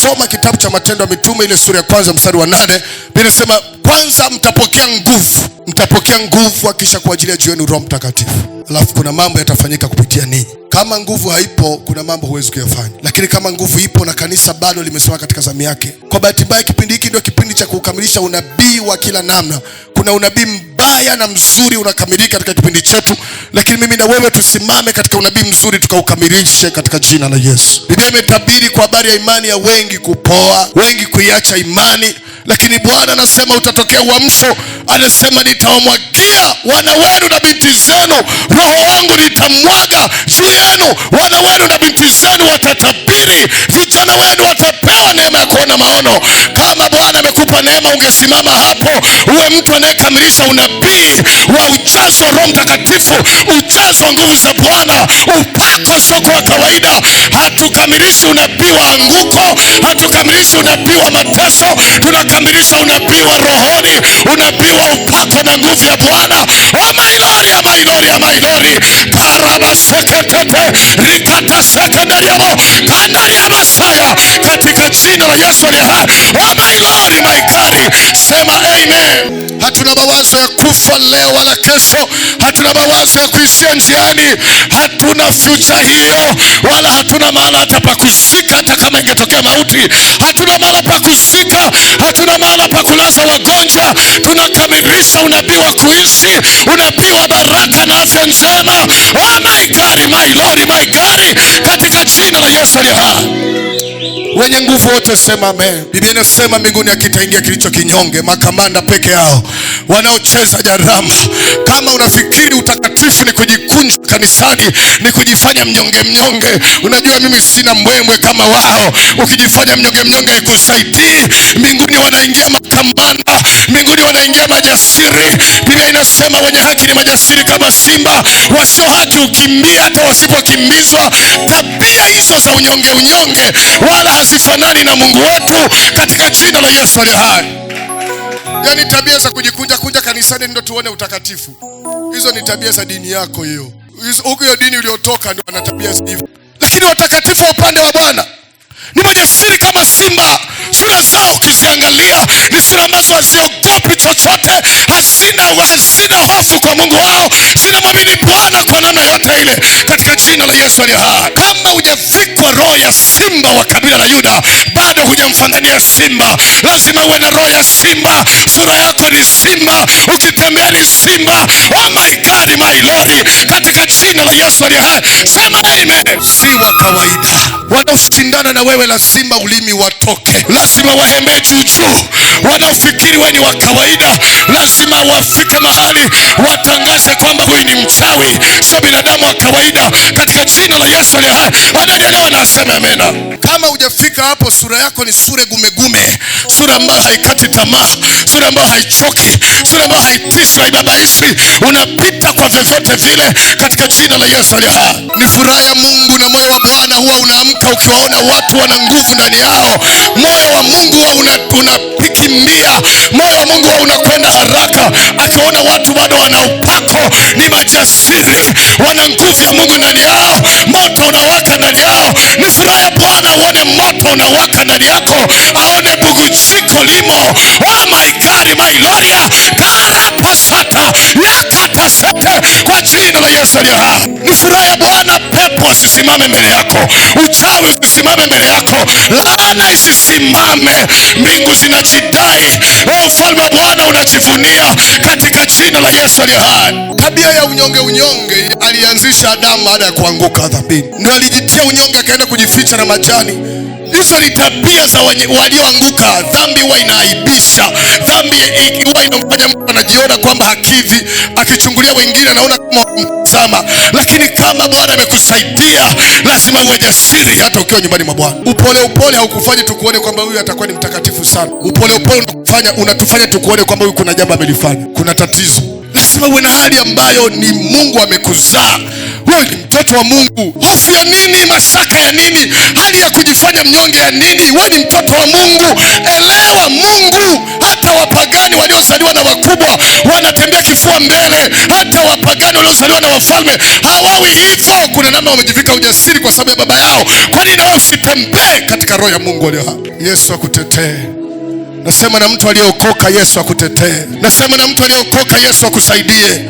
Ukisoma kitabu cha Matendo ya Mitume ile sura ya 1 mstari wa 8, inasema kwanza mtapokea nguvu akisha kwa ajili ya jioni Roho Mtakatifu. Alafu kuna mambo yatafanyika kupitia ninyi. Kama nguvu haipo, kuna mambo huwezi kuyafanya. Lakini kama nguvu ipo na kanisa bado limesimama katika zamu yake, kwa bahati mbaya kipindi hiki ndio kipindi cha kukamilisha unabii wa kila namna. Kuna unabii mbaya na mzuri unakamilika katika kipindi chetu, lakini mimi na wewe tusimame katika unabii mzuri tukaukamilishe katika jina la Yesu. Biblia imetabiri kwa habari ya imani ya wengi kupoa, wengi kuiacha imani, lakini Bwana anasema utatokea uamsho. Anasema nitawamwagia wana wenu na binti zenu Roho wangu, nitamwaga juu yenu. Wana wenu na binti zenu watatabiri, vijana wenu watapewa neema ya kuona maono. Kama Bwana amekupa neema, ungesimama hapo uwe mtu anayekamilisha unabii wa ujazo wa Roho Mtakatifu, ujazo wa nguvu za Bwana, upako soko wa kawaida. Hatukamilishi unabii wa anguko, hatukamilishi unabii wa mateso, tunakamilisha unabii wa rohoni, unabii wa upako na nguvu ya Bwana. Karaba seketete rikata sekendariamo kandariama saya, katika jina la Yesu aliye hai. My God, sema amen. Hatuna mawazo ya kufa leo wala kesho. Hatuna mawazo ya kuishia njiani. Hatuna future hiyo, wala hatuna mahala hata pa kuzika hata kama ingetokea mauti. Hatuna mahala pa kuzika, hatuna mahala pa kulaza wagonjwa. Tunakamilisha unabii wa kuishi, unabii wa baraka na afya njema. My God, my God, katika jina la Yesu aliye hai. Wenye nguvu wote sema amen. Biblia inasema mbinguni hakitaingia kilicho kinyonge, makamanda peke yao wanaocheza jaramba. Kama unafikiri utakatifu ni kujikunja kanisani, ni kujifanya mnyonge, unajua mimi sina mbwembwe kama wao. Ukijifanya mnyonge haikusaidii. Mbinguni wanaingia makamanda, mbinguni wanaingia majasiri. Biblia inasema wenye haki ni majasiri kama simba, wasio haki ukimbia hata wasipokimbizwa. Tabia hizo za unyonge wala hazifanani na Mungu wetu, katika jina la Yesu aliye hai. Yaani tabia za kujikunja kanisani ndio tuone utakatifu, hizo ni tabia za dini yako hiyo. Huko hiyo dini uliotoka ndio ana tabia hivyo. Lakini watakatifu wa upande wa Bwana ni majasiri kama simba. Sura zao ukiziangalia ni sura ambazo haziogopi chochote, hazina hofu kwa Mungu wao, zinamwamini Bwana kwa namna yote ile, katika jina la Yesu aliye hai. Kama hujavikwa roho ya simba wa kabila la Yuda, bado hujamfangania simba. Lazima uwe na roho ya simba. Sura yako ni simba, ukitembea ni simba. My God, my Lord, katika jina la Yesu aliye hai, sema amen. Si wa kawaida. Wanaoshindana na wewe lazima ulimi watoke, lazima waembe juu. Wanaofikiri wewe ni wa kawaida lazima wafike mahali watangaze kwamba wewe ni mchawi, sio binadamu wa kawaida, katika jina la Yesu aliye hai. Wananielewa na aseme amena. Kama hujafika hapo, sura yako ni sura gumegume, sura ambayo haikati tamaa, sura ambayo haichoki, sura ambayo haitishi, haibabaishi. Unapita kwa vyovyote vile, katika jina la Yesu aliye hai. Ni furaha ya Mungu na moyo wa Bwana huwa unaamka ukiwaona watu wana nguvu ndani yao. Moyo wa Mungu huwa unapikimbia, moyo wa Mungu huwa unakwenda haraka akiwaona watu bado wana upako, ni majasiri, wana nguvu ya Mungu ndani yao, moto unawaka ndani yao. Ni furaha ya Bwana uone moto unawaka ndani yako, aone bugujiko limo. My God, my Lord, karapasata yakatasete, kwa jina la Yesu aliye hai. Ni furaha ya Bwana pepo asisimame mbele yako, uchawi usisimame mbele yako, laana isisimame. Mbingu zinajidai, ufalme wa Bwana unajivunia, katika jina la Yesu aliye hai. Tabia ya unyonge alianzisha Adamu baada ya kuanguka dhambini. Ndio alijitia unyonge, akaenda kujificha na majani. Hizo ni tabia za walioanguka. Dhambi huwa inaaibisha, dhambi huwa inamfanya mtu anajiona kwamba hakidhi, akichungulia wengine anaona kama mtazama. Lakini kama Bwana amekusaidia, lazima uwe jasiri hata ukiwa nyumbani mwa Bwana. Upole haukufanyi tukuone kwamba huyu atakuwa ni mtakatifu sana. Upole unatufanya tukuone kwamba huyu kuna jambo amelifanya, kuna tatizo. Lazima uwe na hali ambayo ni Mungu amekuzaa. Wewe ni mtoto wa Mungu. Hofu ya nini? Mashaka ya nini? Hali ya kujifanya mnyonge ya nini? Wewe ni mtoto wa Mungu. Elewa Mungu hata Hata wapagani waliozaliwa na wakubwa wanatembea kifua mbele. Hata wapagani waliozaliwa na wafalme hawawi hivyo. Kuna namna wamejivika ujasiri kwa sababu ya baba yao. Kwa nini wewe usitembee katika roho ya Mungu aliye hai? Yesu akutetee. Nasema na mtu aliyeokoka, Yesu akutetee. Nasema na mtu aliyeokoka, Yesu akusaidie.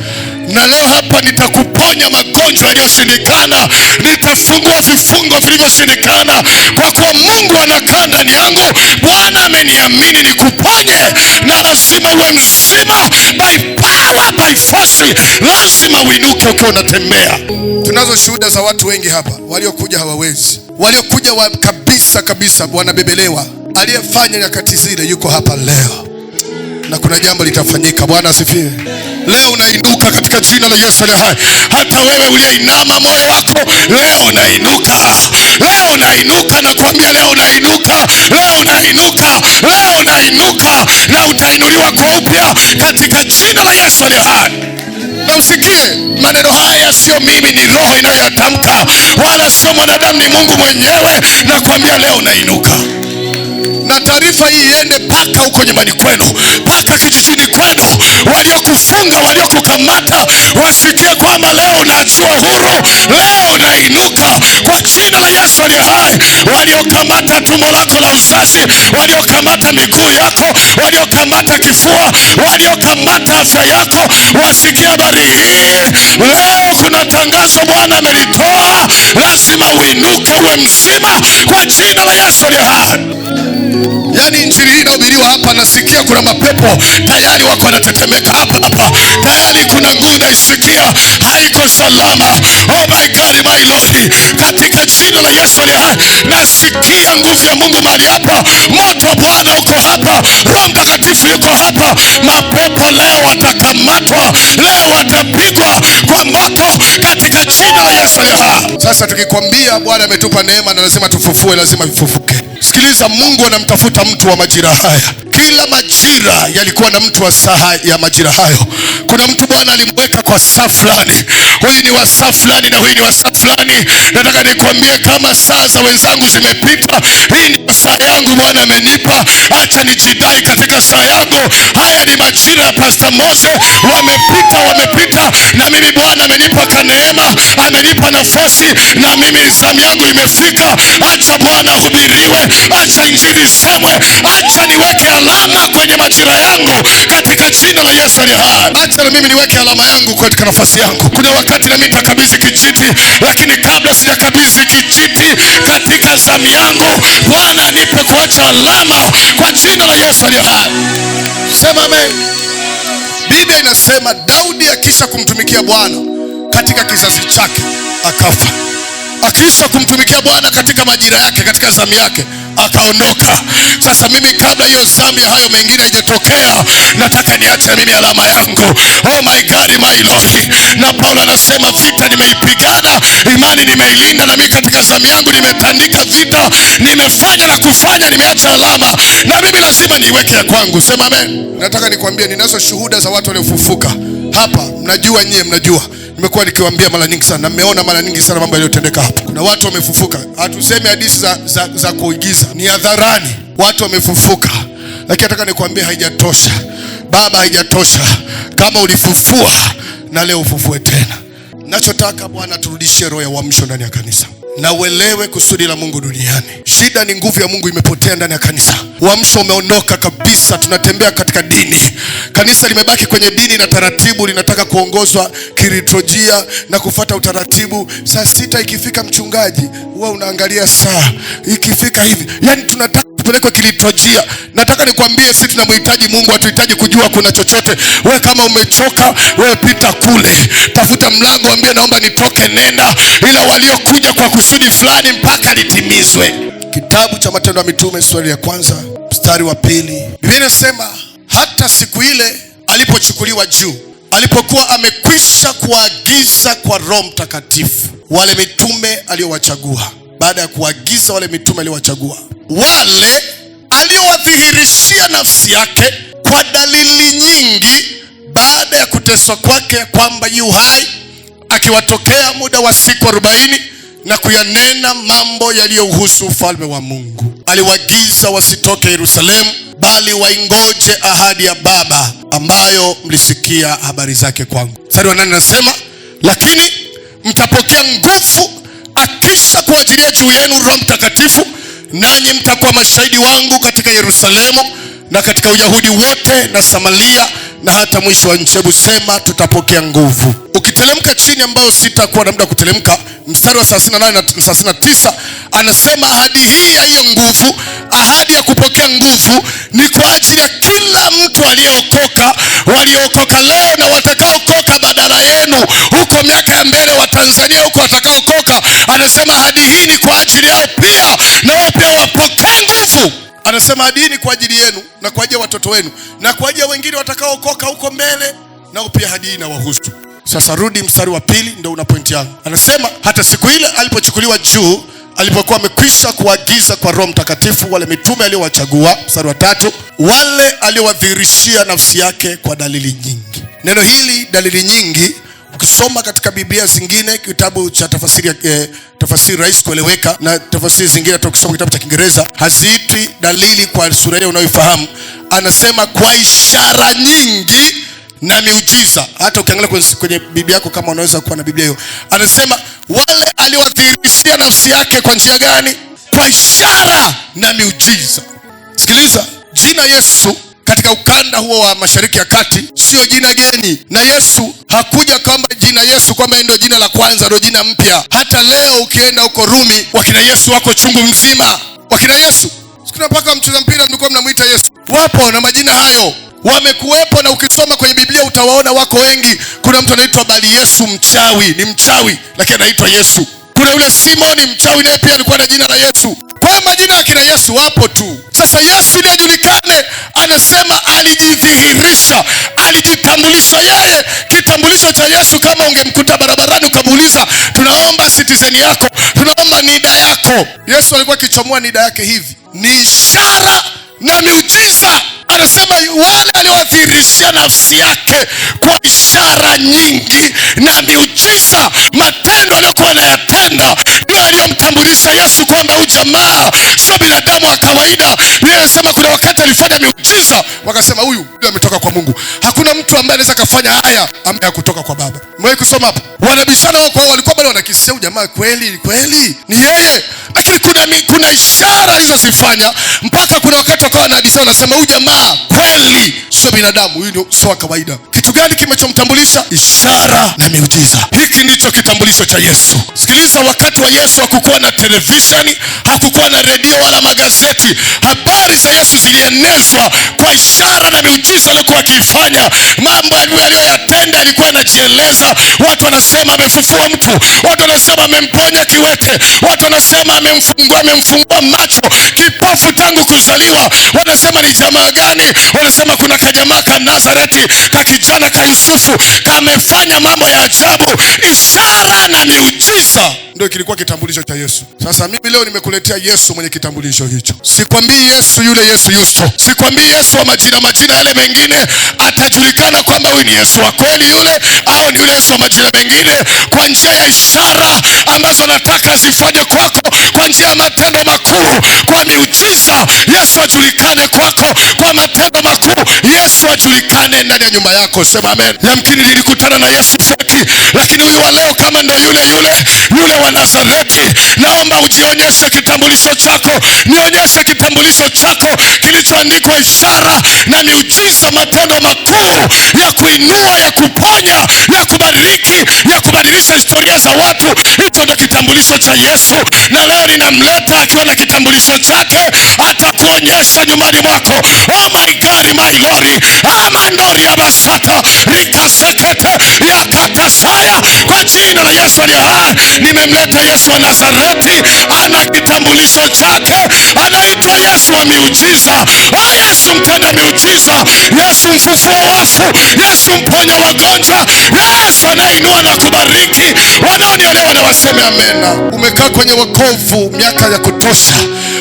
Na leo hapa nitakuponya magonjwa yaliyoshindikana, nitafungua vifungo vilivyoshindikana, kwa kuwa Mungu anakaa ndani yangu. Bwana ameniamini nikuponye, na lazima uwe mzima by power, by force. Lazima uinuke ukiwa unatembea. Tunazo shuhuda za watu wengi hapa waliokuja hawawezi, waliokuja kabisa wanabebelewa. Aliyefanya nyakati zile yuko hapa leo, na kuna jambo litafanyika. Bwana asifiwe. Leo unainuka katika jina la Yesu aliye hai. Hata wewe uliyeinama moyo wako, leo unainuka. Leo unainuka, nakwambia leo unainuka. Leo unainuka. Leo unainuka, na utainuliwa kwa upya katika jina la Yesu aliye hai. Na usikie maneno haya, sio mimi, ni roho inayoyatamka, wala sio mwanadamu, ni Mungu mwenyewe. Nakwambia leo unainuka. Na taarifa hii iende mpaka huko nyumbani kwenu, mpaka kijijini kwenu. Waliokufunga, waliokukamata, wasikie kwamba leo unaachiwa huru. Leo unainuka kwa jina la Yesu aliye hai. Waliokamata tumbo lako la uzazi, waliokamata miguu yako, waliokamata kifua, waliokamata afya yako, wasikie habari hii. Leo kuna tangazo Bwana amelitoa. Lazima uinuke uwe mzima kwa jina la Yesu aliye hai. Yaani injili hii inahubiriwa hapa, nasikia kuna mapepo tayari wako wanatetemeka hapa. Tayari kuna nguvu naisikia, haiko salama. Oh my God, my Lord, katika jina la Yesu aliye hai, nasikia nguvu ya Mungu mahali hapa. Moto wa Bwana uko hapa, Roho Mtakatifu yuko hapa. Mapepo leo watakamatwa, leo watapigwa kwa moto katika jina la Yesu aliye hai. Sasa tukikwambia Bwana ametupa neema na lazima tufufue, lazima vifufuke. Sikiliza, Mungu anamtafuta mtu wa majira haya. Kila majira yalikuwa na mtu wa saa ya majira hayo. Kuna mtu Bwana alimweka kwa saa fulani. Huyu ni wa saa fulani na huyu ni wa saa fulani. Nataka nikwambie, kama saa za wenzangu zimepita, hii ni saa yangu Bwana amenipa. Acha nijidai katika saa yangu. Haya ni majira ya Pastor Mose, wamepita na mimi Bwana amenipa kaneema, amenipa nafasi, na mimi zamu yangu imefika. Acha Bwana hubiriwe, acha injili semwe, acha niweke alama kwenye majira yangu katika jina la Yesu aliye hai. Acha na mimi niweke alama yangu katika nafasi yangu. Kuna wakati na mimi nitakabidhi kijiti, lakini kabla sijakabidhi kijiti katika zamu yangu, Bwana nipe kuacha alama kwa jina la Yesu aliye hai. Sema amen. Biblia inasema Daudi akisha kumtumikia Bwana katika kizazi chake akafa. Akisha kumtumikia Bwana katika majira yake, katika zamu yake, akaondoka. Sasa mimi kabla hiyo zamu ya hayo mengine haijatokea, nataka niache na mimi alama yangu. Oh my God, my Lord. Na Paulo anasema vita nimeipigana, imani nimeilinda, na mimi katika zamu yangu nimetandika vita, nimefanya na kufanya, nimeacha alama, na mimi lazima niweke ya kwangu. Sema amen. Nataka nikwambie, ninazo shuhuda za watu waliofufuka hapa. Mnajua nyie, mnajua nimekuwa nikiwaambia mara nyingi sana, na mmeona mara nyingi sana mambo yaliyotendeka hapa. Kuna watu wamefufuka. Hatusemi hadithi za kuigiza, ni hadharani. Watu wamefufuka. Lakini nataka nikwambie, haijatosha Baba, haijatosha. Kama ulifufua, na leo ufufue tena. Nachotaka Bwana turudishie roho ya uamsho ndani ya kanisa, na uelewe kusudi la Mungu duniani. Shida ni nguvu ya Mungu imepotea ndani ya kanisa. Uamsho umeondoka kabisa. Tunatembea katika dini. Kanisa limebaki kwenye dini na taratibu, linataka kuongozwa kiliturujia na kufuata utaratibu. Saa 6 ikifika, mchungaji, wewe unaangalia saa ikifika hivi. Yaani tunataka tupelekwe kiliturujia. Nataka nikwambie, sisi tunamhitaji Mungu, hatuhitaji kujua kuna chochote. Wewe kama umechoka, wewe pita kule, tafuta mlango, ambie naomba nitoke, nenda. Ila waliokuja kwa kusudi fulani mpaka litimizwe. Kitabu cha Matendo ya Mitume sura ya 1 mstari wa 2. Biblia inasema hata siku ile alipochukuliwa juu, alipokuwa amekwisha kuagiza kwa Roho Mtakatifu wale mitume aliowachagua. Baada ya kuagiza wale mitume aliowachagua, wale aliowadhihirishia nafsi yake kwa dalili nyingi baada ya kuteswa kwake, kwamba yu hai, akiwatokea muda wa siku 40 na kuyanena mambo yaliyohusu ufalme wa Mungu. Aliwaagiza wasitoke Yerusalemu, bali waingoje ahadi ya Baba ambayo mlisikia habari zake kwangu. Mstari wa 8 nasema, lakini mtapokea nguvu akisha kuajilia juu yenu Roho Mtakatifu, nanyi mtakuwa mashahidi wangu katika Yerusalemu na katika Uyahudi wote na Samaria na hata mwisho wa nchi. Hebu sema tutapokea nguvu. Ukitelemka chini, ambao sitakuwa na muda kutelemka, mstari wa 38 na 39 anasema ahadi hii ya hiyo nguvu, ahadi ya kupokea nguvu ni kwa ajili ya kila mtu aliyeokoka, waliookoka leo na watakaokoka badala yenu huko miaka ya mbele, wa Tanzania huko watakaokoka. Anasema ahadi hii ni kwa ajili yao pia, na wao pia wapokee nguvu. Anasema ahadi hii ni kwa ajili yenu na kwa ajili ya watoto wenu na kwa ajili ya wengine watakaokoka huko mbele, nao pia ahadi hii inawahusu. Sasa rudi mstari wa 2, ndio una point yangu. Anasema hata siku ile alipochukuliwa juu, alipokuwa amekwisha kuagiza kwa Roho Mtakatifu wale mitume aliowachagua, mstari wa 3, wale aliowadhihirishia nafsi yake kwa dalili nyingi. Neno hili dalili nyingi, ukisoma katika Biblia zingine, kitabu cha tafasiri rahisi kueleweka na tafasiri zingine, tukisoma kitabu cha Kiingereza, haziiti dalili kwa sura ile unayoifahamu. Anasema kwa ishara nyingi na miujiza. Hata ukiangalia kwenye Biblia yako, kama unaweza kuwa na Biblia hiyo, anasema wale aliowadhihirishia nafsi yake kwa njia gani? Kwa ishara na miujiza. Sikiliza, jina Yesu katika ukanda huo wa Mashariki ya Kati sio jina geni, na Yesu hakuja kama jina Yesu kwamba ndio jina la kwanza, ndio jina mpya. Hata leo ukienda huko Rumi, wakina Yesu wako chungu mzima. Wakina Yesu, sikuna mpaka mcheza mpira mlikuwa mnamuita Yesu. Wapo na majina hayo, wamekuwepo, na ukisoma kwenye Biblia utawaona wako wengi. Kuna mtu anaitwa Bali Yesu mchawi, ni mchawi lakini anaitwa Yesu. Kuna yule Simoni mchawi, naye pia alikuwa na jina la Yesu. Kwa majina ya kina Yesu wapo tu. Sasa Yesu ili ajulikane, anasema alijidhihirisha, alijitambulisha yeye. Kitambulisho cha Yesu, kama ungemkuta barabarani ukamuuliza, tunaomba citizen yako, tunaomba NIDA yako, Yesu alikuwa akichomoa NIDA yake hivi, ni ishara na miujiza. Anasema wale aliowadhihirishia nafsi yake kwa ishara nyingi na miujiza. Matendo aliyokuwa anayatenda ndio aliyomtambulisha Yesu kwamba huyu jamaa sio binadamu wa kawaida. Biblia inasema kuna wakati alifanya miujiza, wakasema huyu ametoka kwa Mungu. Hakuna mtu ambaye anaweza kufanya haya ambaye kutoka kwa Baba. Mwewe kusoma hapa, wanabishana wao kwa walikuwa bado wanakisia jamaa kweli ni yeye, lakini kuna ishara alizozifanya mpaka kuna wakati wakawa wanabishana, wanasema huyu jamaa kweli sio binadamu, huyu sio kawaida. Kitu gani kimechomtambulisha? Ishara na miujiza. Hiki ndicho kitambulisho cha Yesu. Sikiliza, wakati wa Yesu hakukuwa na televisheni, hakukuwa na redio wala magazeti. Habari za Yesu zilienezwa kwa ishara na miujiza aliyokuwa akifanya. Mambo aliyoyatenda yalikuwa yanajieleza. Watu wanasema amefufua mtu, watu wanasema amemponya kiwete, watu wanasema amemfungua macho kipofu tangu kuzaliwa. Wanasema ni jamaa gani? Wanasema kuna kajamaa ka Nazareti, ka kijana ka Yusufu, kamefanya mambo ya ajabu. Ishara na miujiza ndio kilikuwa kitambulisho cha Yesu. Sasa mimi leo nimekuletea Yesu mwenye kitambulisho hicho. Sikwambii Yesu yule Yesu Yusto, sikwambii Yesu wa majina yale mengine. Atajulikana kwamba huyu ni Yesu wa kweli yule, au ni yule Yesu wa majina mengine, kwa njia ya ishara ambazo nataka zifanye kwako, kwa njia ya matendo makuu, kwa miujiza. Yesu ajulikane kwako kwa matendo makuu. Yesu ajulikane ndani ya nyumba yako. Sema amen. Yamkini nilikutana na Yesu feki, lakini huyu wa leo kama ndo yule wa Nazareti, naomba ujionyeshe kitambulisho chako. Nionyeshe kitambulisho chako kilichoandikwa ishara na miujiza, matendo makuu ya kuinua, ya kuponya, ya kubariki, ya kubadilisha historia za watu. Hicho ndio kitambulisho cha Yesu, na leo ninamleta akiwa na kitambulisho chake. Atakuonyesha nyumbani mwako. Oh my God, my Lord, amandori ya basata rikasekete ya katasaya. Kwa jina la Yesu aliye hai, nimemleta Yesu wa Nazareti. Ana kitambulisho chake, anaitwa Yesu wa miujiza. Oh, Yesu mtenda miujiza, Yesu mfufua wafu, Yesu mponya wagonjwa, Yesu anainua na kubariki. Wanaonielewa na waseme amena. Umekaa kwenye wokovu miaka ya kutosha,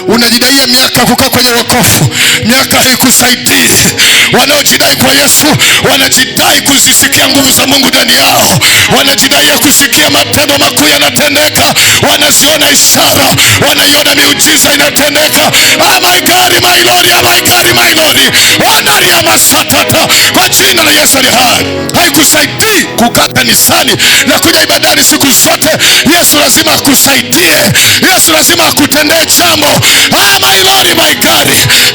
unajidaia miaka kukaa kwenye wokovu, miaka haikusaidii. Wanaojidai kwa Yesu wanajidai kuzisikia nguvu za Mungu ndani yao, wanajidai ya kusikia matendo makuu yanatendeka, wanaziona ishara, wanaiona miujiza inatendeka. Oh my God, my Lord, oh my God, my Lord. ndani ya masatata kwa jina la Yesu aliye hai. Haikusaidii kukaa kanisani na kuja ibadani siku zote. Yesu lazima akusaidie. Yesu lazima akutendee jambo. My Lord, my God,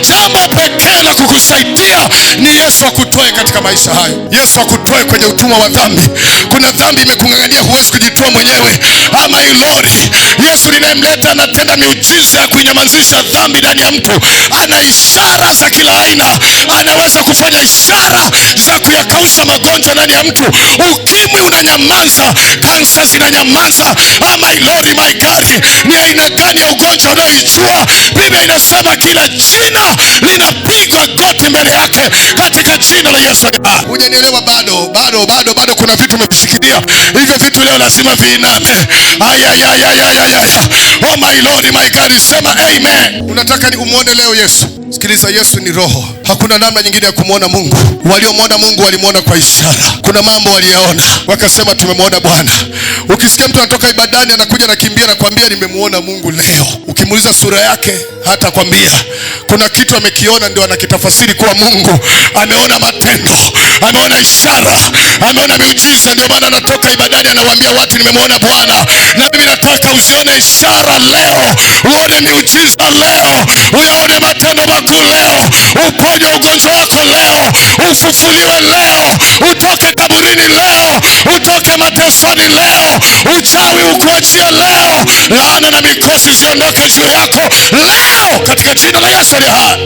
jambo pekee la kukusaidia ni Yesu akutoe katika maisha hayo. Yesu akutoe kwenye utumwa wa dhambi. Kuna dhambi imekung'ang'ania, huwezi kujitoa mwenyewe. My Lord, Yesu ninayemleta anatenda miujiza ya kuinyamazisha dhambi ndani ya mtu. Ana ishara za kila aina. Anaweza kufanya ishara za kuyakausha magonjwa ndani ya mtu. Ukimwi unanyamaza, kansa zinanyamaza. My Lord, my God, ni aina gani ya ugonjwa unaoijua? Biblia inasema kila jina linapigwa goti mbele yake katika jina la Yesu. Hujanielewa bado kuna vitu umevishikilia. Hivyo vitu leo lazima viiname. Oh my Lord, my God, sema amen. Unataka ni umuone leo Yesu? Sikiliza, Yesu ni roho. Hakuna namna nyingine ya kumuona Mungu. Waliomwona Mungu walimuona kwa ishara. Kuna mambo waliyaona wakasema tumemuona Bwana. Ukisikia mtu anatoka ibadani anakuja nakimbia na kwambia nimemuona Mungu leo, ukimuuliza sura yake hata kwambia. Kuna kitu amekiona ndio anakitafasiri kuwa Mungu. Ameona matendo, ameona ishara, ameona miujiza, ndio maana anatoka ibadani anawaambia watu nimemuona Bwana. Na mimi nataka uzione ishara leo, uone miujiza leo, uyaone matendo makuu leo, uponye ugonjwa wako leo, ufufuliwe leo, utoke kaburini leo, utoke matesoni leo, uchawi ukuachia leo, laana na mikosi ziondoke juu yako leo katika jina la Yesu aliye hai.